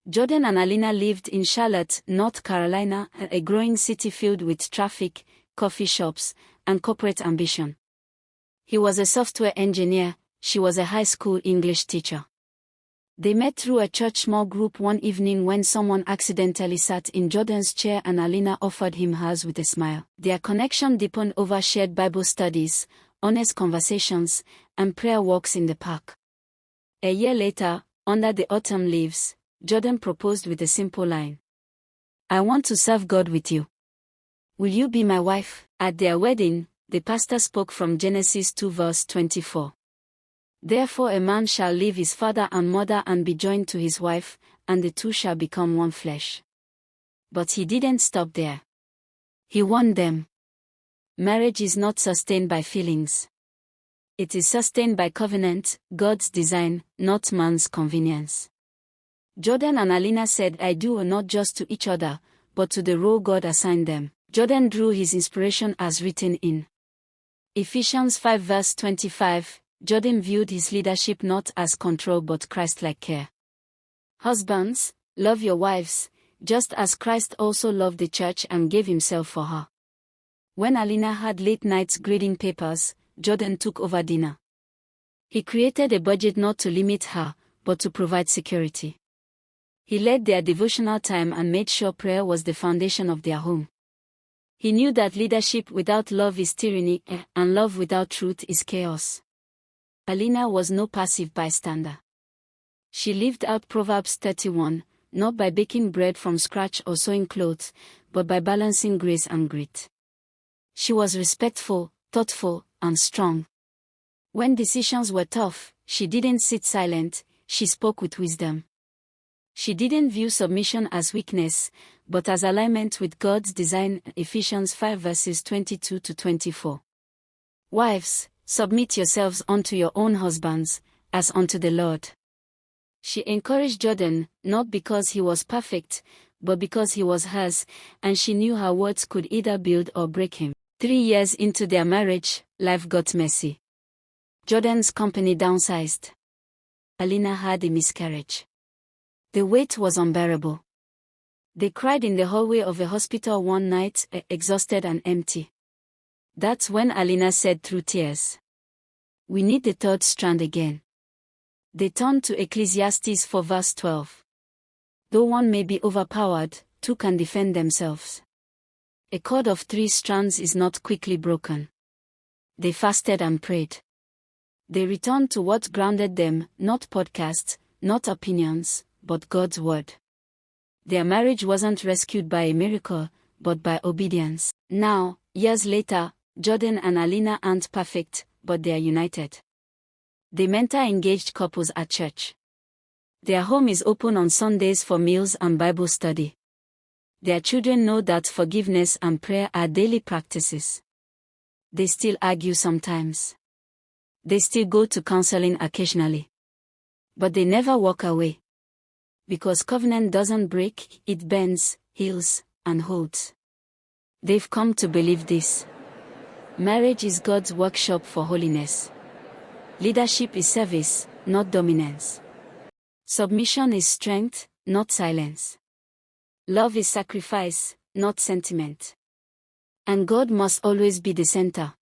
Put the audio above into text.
Jordan and Alina lived in Charlotte, North Carolina, a growing city filled with traffic, coffee shops, and corporate ambition. He was a software engineer, she was a high school English teacher. They met through a church small group one evening when someone accidentally sat in Jordan's chair and Alina offered him hers with a smile. Their connection deepened over shared Bible studies, honest conversations, and prayer walks in the park. A year later, under the autumn leaves, Jordan proposed with a simple line. "I want to serve God with you. Will you be my wife?" At their wedding, the pastor spoke from Genesis 2 verse 24. "Therefore a man shall leave his father and mother and be joined to his wife, and the two shall become one flesh." But he didn't stop there. He warned them. Marriage is not sustained by feelings. It is sustained by covenant, God's design, not man's convenience. Jordan and Alina said "I do" not just to each other, but to the role God assigned them. Jordan drew his inspiration as written in Ephesians 5 verse 25. Jordan viewed his leadership not as control but Christ-like care. "Husbands, love your wives, just as Christ also loved the church and gave himself for her." When Alina had late nights grading papers, Jordan took over dinner. He created a budget not to limit her, but to provide security. He led their devotional time and made sure prayer was the foundation of their home. He knew that leadership without love is tyranny, and love without truth is chaos. Alina was no passive bystander. She lived out Proverbs 31, not by baking bread from scratch or sewing clothes, but by balancing grace and grit. She was respectful, thoughtful, and strong. When decisions were tough, she didn't sit silent, she spoke with wisdom. She didn't view submission as weakness, but as alignment with God's design. Ephesians 5 verses 22 to 24. Wives, submit yourselves unto your own husbands, as unto the Lord. She encouraged Jordan, not because he was perfect, but because he was hers, and she knew her words could either build or break him. 3 years into their marriage, life got messy. Jordan's company downsized. Alina had a miscarriage. The weight was unbearable. They cried in the hallway of a hospital one night, exhausted and empty. That's when Alina said through tears, "We need the third strand again." They turned to Ecclesiastes 4 verse 12. "Though one may be overpowered, two can defend themselves. A cord of 3 strands is not quickly broken." They fasted and prayed. They returned to what grounded them, not podcasts, not opinions, but God's word. Their marriage wasn't rescued by a miracle, but by obedience. Now, years later, Jordan and Alina aren't perfect, but they are united. They mentor engaged couples at church. Their home is open on Sundays for meals and Bible study. Their children know that forgiveness and prayer are daily practices. They still argue sometimes. They still go to counseling occasionally. But they never walk away. Because covenant doesn't break, it bends, heals, and holds. They've come to believe this. Marriage is God's workshop for holiness. Leadership is service, not dominance. Submission is strength, not silence. Love is sacrifice, not sentiment. And God must always be the center.